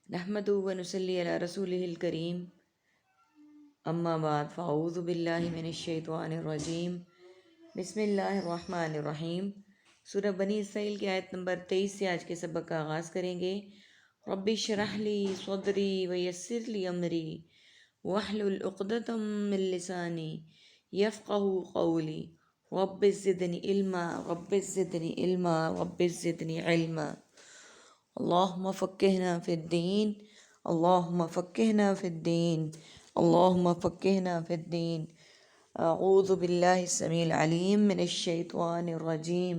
نحمدہ و نصلی علی رسولہ الکریم، اما بعد فاعوذ باللہ من الشیطان الرجیم، بسم اللہ الرحمن الرحیم۔ سورہ بنی اسرائیل کی آیت نمبر 23 سے آج کے سبق کا آغاز کریں گے۔ رب اشرح لی صدری ویسر لی امری واحلل عقدۃ من لسانی یفقہوا قولی رب زدنی علما رب زدنی علما رب زدنی علما۔ اللہم فقہنا فی الدین، اللہم فقہنا فی الدین، اللہم فقہنا فی الدین۔ اعوذ باللہ السمیع العلیم من الشیطان الرجیم،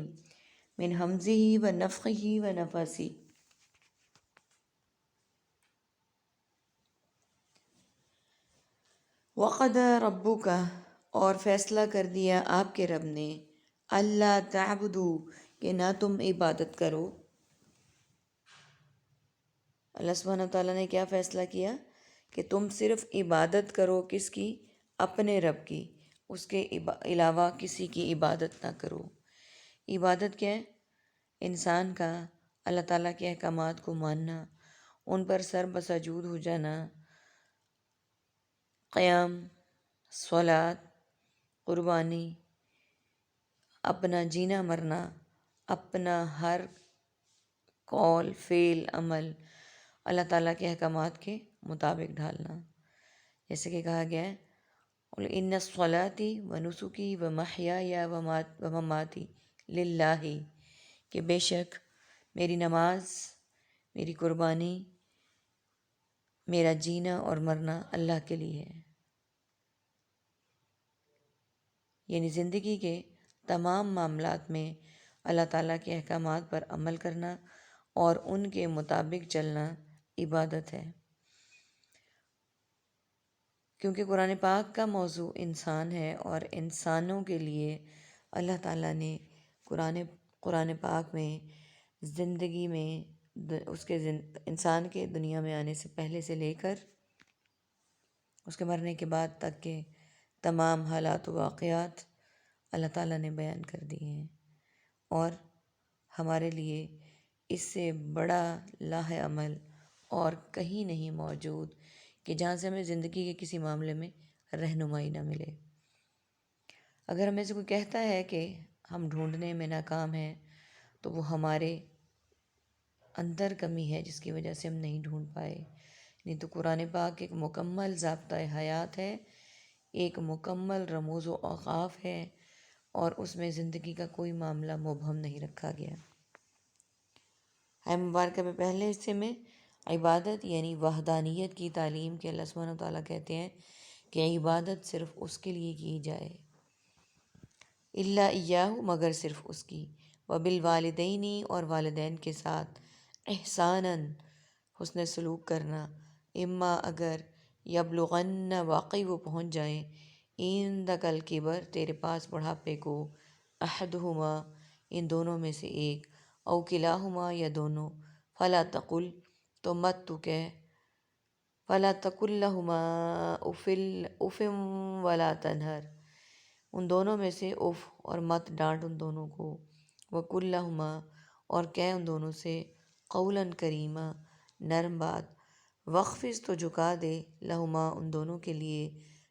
من ہمزہ ونفخہ ونفثہ۔ وقضی ربک، اور فیصلہ کر دیا آپ کے رب نے، اللہ تعبدوا، کہ نہ تم عبادت کرو۔ اللہ سبحانہ وتعالیٰ نے کیا فیصلہ کیا کہ تم صرف عبادت کرو، کس کی؟ اپنے رب کی، اس کے علاوہ کسی کی عبادت نہ کرو۔ عبادت کیا ہے؟ انسان کا اللہ تعالیٰ کے احکامات کو ماننا، ان پر سر بسجود ہو جانا، قیام، صلاۃ، قربانی، اپنا جینا مرنا، اپنا ہر قول فعل عمل اللہ تعالیٰ کے احکامات کے مطابق ڈھالنا۔ جیسے کہ کہا گیا ہے قُلْ إِنَّ صَلَاتِي وَنُسُكِي وَمَحْيَايَ وَمَمَاتِي لِلَّهِ، کہ بے شک میری نماز، میری قربانی، میرا جینا اور مرنا اللہ کے لیے ہے۔ یعنی زندگی کے تمام معاملات میں اللہ تعالیٰ کے احکامات پر عمل کرنا اور ان کے مطابق چلنا عبادت ہے۔ کیونکہ قرآن پاک کا موضوع انسان ہے، اور انسانوں کے لیے اللہ تعالیٰ نے قرآن پاک میں زندگی میں انسان کے دنیا میں آنے سے پہلے سے لے کر اس کے مرنے کے بعد تک کے تمام حالات و واقعات اللہ تعالیٰ نے بیان کر دیے ہیں، اور ہمارے لیے اس سے بڑا لاہ عمل اور کہیں نہیں موجود کہ جہاں سے ہمیں زندگی کے کسی معاملے میں رہنمائی نہ ملے۔ اگر ہمیں سے کوئی کہتا ہے کہ ہم ڈھونڈنے میں ناکام ہیں، تو وہ ہمارے اندر کمی ہے جس کی وجہ سے ہم نہیں ڈھونڈ پائے۔ نہیں تو قرآن پاک ایک مکمل ضابطۂ حیات ہے، ایک مکمل رموز و اوقاف ہے، اور اس میں زندگی کا کوئی معاملہ مبہم نہیں رکھا گیا۔ آیت مبارکہ میں پہلے حصے میں عبادت یعنی وحدانیت کی تعلیم کے اللہ سبحانہ وتعالیٰ کہتے ہیں کہ عبادت صرف اس کے لیے کی جائے، الا ایاہ، مگر صرف اس کی، وبالوالدین، اور والدین کے ساتھ، احساناً، حسن سلوک کرنا، اما، اگر، یبلغن، واقعی وہ پہنچ جائیں، عندک الکبر، تیرے پاس بڑھاپے کو، احدہما، ان دونوں میں سے ایک، او کلاہما، یا دونوں، فلا تقل، تو مت تو کہہ، فلا تقل لہما اف ولا تنہر، ان دونوں میں سے اف، اور مت ڈانٹ ان دونوں کو، وقل لہما، اور کہہ ان دونوں سے، قولا کریما، نرم بات، وخفض، تو جھکا دے، لہما، ان دونوں کے لیے،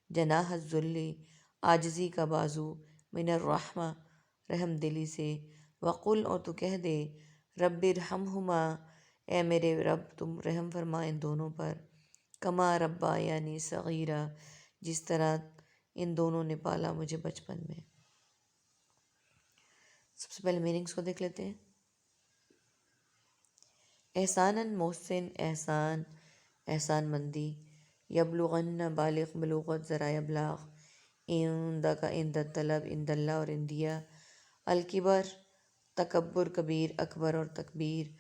جناح الذل، عاجزی کا بازو، من الرحمہ، رحم دلی سے، وقل، اور تو کہہ دے، رب ارحمہما، اے میرے رب تم رحم فرما ان دونوں پر، کما ربیانی صغیرا، جس طرح ان دونوں نے پالا مجھے بچپن میں۔ سب سے پہلے میننگز کو دیکھ لیتے ہیں۔ احساناً، محسن، احسان، احسان مندی، یبلغن، بالغ، بلوغت، ذرائع ابلاغ، عندک، عند طلب، عند اللہ، اور عندیہ، الکبر، تکبر، کبیر، اکبر، اور تکبیر،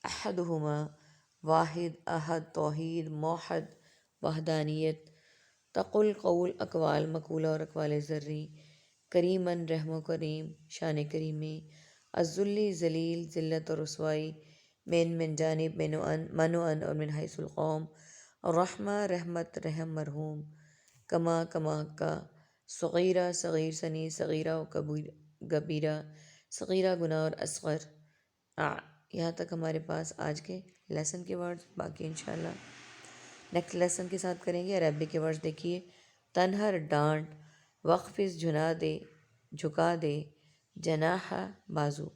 احدہما، واحد، احد، توحید، موحد، وحدانیت، تقل، قول، اقوال، مقولہ اور اقوال ذری، کریماً، رحم و کریم، شان کریمی، الذلی، ذلیل، ذلت اور رسوائی، من جانب، من و ان، اور من حیث القوم، الرحمہ، رحمت، رحم، مرحوم، کما، کما کا، صغیرہ، صغیر سنی، صغیرہ و کبیرہ، صغیرہ گناہ اور اصغر، یہاں تک ہمارے پاس آج کے لیسن کے ورڈز باقی انشاءاللہ نیکسٹ لیسن کے ساتھ کریں گے۔ عربی کے ورڈز دیکھیے، تنہر ڈانٹ، وقفز جھکا دے جناح بازو،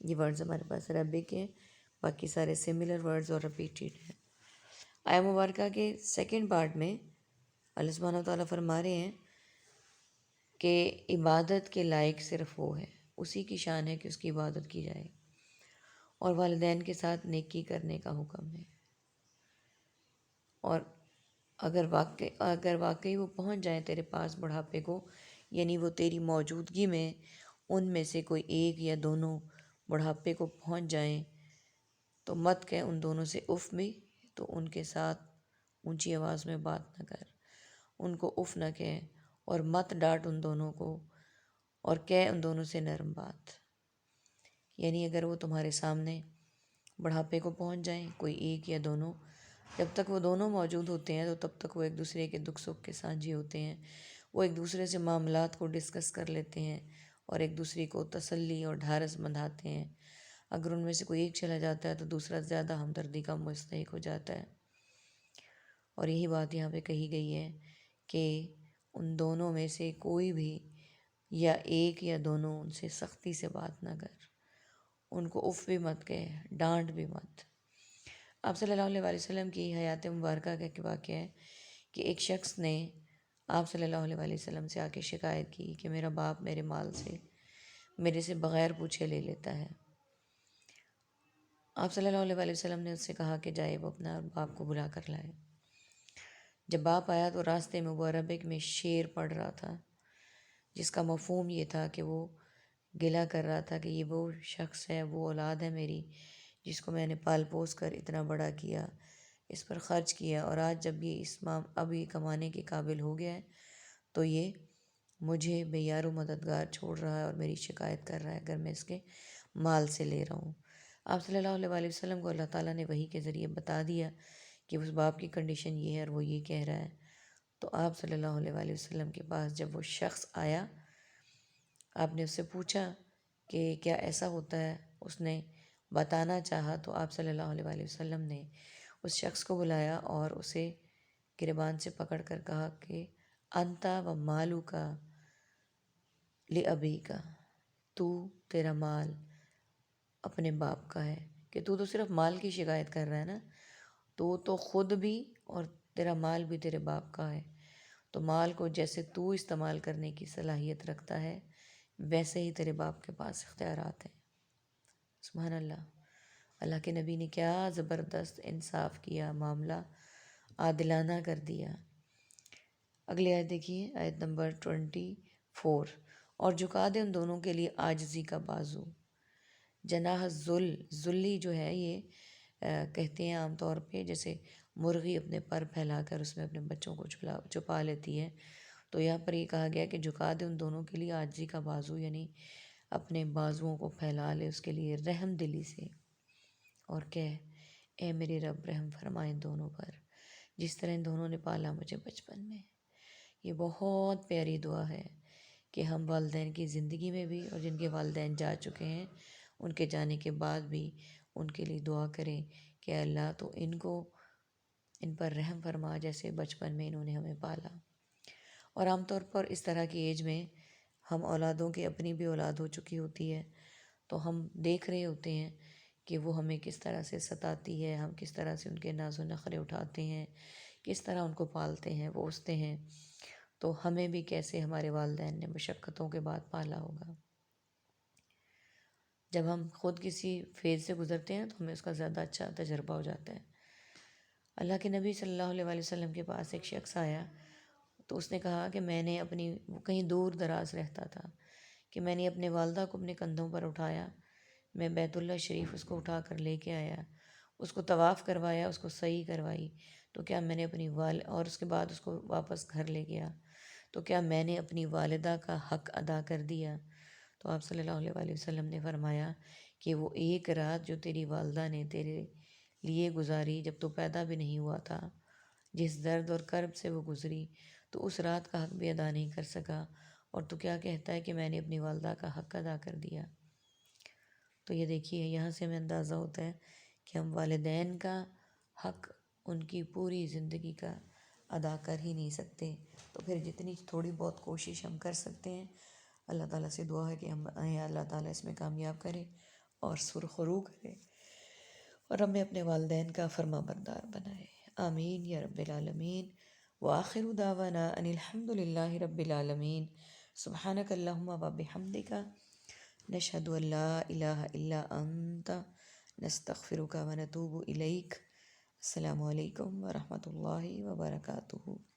یہ ورڈز ہمارے پاس عربی کے ہیں، باقی سارے سملر ورڈز اور ریپیٹیڈ ہیں۔ آیہ مبارکہ کے سیکنڈ پارٹ میں اللہ سبحانہ و تعالیٰ فرما رہے ہیں کہ عبادت کے لائق صرف وہ ہے، اسی کی شان ہے کہ اس کی عبادت کی جائے، اور والدین کے ساتھ نیکی کرنے کا حکم ہے۔ اور اگر واقعی وہ پہنچ جائیں تیرے پاس بڑھاپے کو، یعنی وہ تیری موجودگی میں ان میں سے کوئی ایک یا دونوں بڑھاپے کو پہنچ جائیں، تو مت کہہ ان دونوں سے اف بھی، تو ان کے ساتھ اونچی آواز میں بات نہ کر، ان کو اف نہ کہہ، اور مت ڈانٹ ان دونوں کو، اور کہہ ان دونوں سے نرم بات۔ یعنی اگر وہ تمہارے سامنے بڑھاپے کو پہنچ جائیں، کوئی ایک یا دونوں، جب تک وہ دونوں موجود ہوتے ہیں تو تب تک وہ ایک دوسرے کے دکھ سکھ کے سانجھی ہوتے ہیں، وہ ایک دوسرے سے معاملات کو ڈسکس کر لیتے ہیں اور ایک دوسرے کو تسلی اور ڈھارس بندھاتے ہیں۔ اگر ان میں سے کوئی ایک چلا جاتا ہے تو دوسرا زیادہ ہمدردی کا مستحق ہو جاتا ہے۔ اور یہی بات یہاں پہ کہی گئی ہے کہ ان دونوں میں سے کوئی بھی یا ایک یا دونوں ان سے سختی سے بات نہ کر، ان کو اف بھی مت کہے، ڈانٹ بھی مت۔ آپ صلی اللہ علیہ وآلہ وسلم کی حیات مبارکہ کا ایک واقعہ ہے کہ ایک شخص نے آپ صلی اللہ علیہ وآلہ وسلم سے آ کے شکایت کی کہ میرا باپ میرے مال سے میرے سے بغیر پوچھے لے لیتا ہے۔ آپ صلی اللہ علیہ وآلہ وسلم نے اس سے کہا کہ جائے وہ اپنا باپ کو بلا کر لائے۔ جب باپ آیا تو راستے میں وہ عربک میں شعر پڑھ رہا تھا، جس کا مفہوم یہ تھا کہ وہ گلہ کر رہا تھا کہ یہ وہ شخص ہے، وہ اولاد ہے میری، جس کو میں نے پال پوس کر اتنا بڑا کیا، اس پر خرچ کیا، اور آج جب یہ اب یہ کمانے کے قابل ہو گیا ہے تو یہ مجھے بے یار و مددگار چھوڑ رہا ہے اور میری شکایت کر رہا ہے اگر میں اس کے مال سے لے رہا ہوں۔ آپ صلی اللہ علیہ وآلہ وسلم کو اللہ تعالیٰ نے وحی کے ذریعے بتا دیا کہ اس باپ کی کنڈیشن یہ ہے اور وہ یہ کہہ رہا ہے۔ تو آپ صلی اللہ علیہ وآلہ وسلم کے پاس جب وہ شخص آیا، آپ نے اس سے پوچھا کہ کیا ایسا ہوتا ہے، اس نے بتانا چاہا تو آپ صلی اللہ علیہ وآلہ وسلم نے اس شخص کو بلایا اور اسے گریبان سے پکڑ کر کہا کہ انتا و مالو کا لِأَبِی کا، تیرا مال اپنے باپ کا ہے، کہ تو صرف مال کی شکایت کر رہا ہے نا، تو خود بھی اور تیرا مال بھی تیرے باپ کا ہے، تو مال کو جیسے تو استعمال کرنے کی صلاحیت رکھتا ہے ویسے ہی تیرے باپ کے پاس اختیارات ہیں۔ سبحان اللہ، اللہ کے نبی نے کیا زبردست انصاف کیا، معاملہ عادلانہ کر دیا۔ اگلی آیت دیکھیے، آیت نمبر 24، اور جھکا دے ان دونوں کے لیے عاجزی کا بازو۔ جناح ذلی جو ہے یہ کہتے ہیں عام طور پہ جیسے مرغی اپنے پر پھیلا کر اس میں اپنے بچوں کو چھپا لیتی ہے، تو یہاں پر یہ کہا گیا کہ جھکا دے ان دونوں کے لیے عاجزی کا بازو، یعنی اپنے بازوؤں کو پھیلا لے اس کے لیے رحم دلی سے، اور کہہ اے میرے رب رحم فرمائے ان دونوں پر، جس طرح ان دونوں نے پالا مجھے بچپن میں۔ یہ بہت پیاری دعا ہے کہ ہم والدین کی زندگی میں بھی، اور جن کے والدین جا چکے ہیں ان کے جانے کے بعد بھی ان کے لیے دعا کریں کہ اللہ تو ان پر رحم فرما جیسے بچپن میں انہوں نے ہمیں پالا۔ اور عام طور پر اس طرح کی ایج میں ہم اولادوں کی اپنی بھی اولاد ہو چکی ہوتی ہے، تو ہم دیکھ رہے ہوتے ہیں کہ وہ ہمیں کس طرح سے ستاتی ہے، ہم کس طرح سے ان کے ناز و نخرے اٹھاتے ہیں، کس طرح ان کو پالتے ہیں پوستے ہیں، تو ہمیں بھی کیسے ہمارے والدین نے مشقتوں کے بعد پالا ہوگا۔ جب ہم خود کسی فیز سے گزرتے ہیں تو ہمیں اس کا زیادہ اچھا تجربہ ہو جاتا ہے۔ اللہ کے نبی صلی اللہ علیہ وآلہ وسلم کے پاس ایک شخص آیا تو اس نے کہا کہ میں نے وہ کہیں دور دراز رہتا تھا، کہ میں نے اپنے والدہ کو اپنے کندھوں پر اٹھایا، میں بیت اللہ شریف اس کو اٹھا کر لے کے آیا، اس کو طواف کروایا، اس کو سعی کروائی، تو کیا میں نے اور اس کے بعد اس کو واپس گھر لے گیا، تو کیا میں نے اپنی والدہ کا حق ادا کر دیا؟ تو آپ صلی اللہ علیہ وآلہ وسلم نے فرمایا کہ وہ ایک رات جو تیری والدہ نے تیرے لیے گزاری جب تو پیدا بھی نہیں ہوا تھا، جس درد اور کرب سے وہ گزری، تو اس رات کا حق بھی ادا نہیں کر سکا، اور تو کیا کہتا ہے کہ میں نے اپنی والدہ کا حق ادا کر دیا۔ تو یہ دیکھیے، یہاں سے ہمیں اندازہ ہوتا ہے کہ ہم والدین کا حق ان کی پوری زندگی کا ادا کر ہی نہیں سکتے، تو پھر جتنی تھوڑی بہت کوشش ہم کر سکتے ہیں، اللہ تعالیٰ سے دعا ہے کہ اللہ تعالیٰ اس میں کامیاب کرے اور سرخرو کرے اور ہمیں اپنے والدین کا فرما بردار بنائے، آمین یا رب العالمین۔ وآخر دعوانا ان الحمد للہ رب العالمین، سبحانک اللہم و بحمدک، نشہد ان لا الہ الا انت، نستغفرک و نتوب الیک۔ السلام علیکم ورحمۃ اللہ وبرکاتہ۔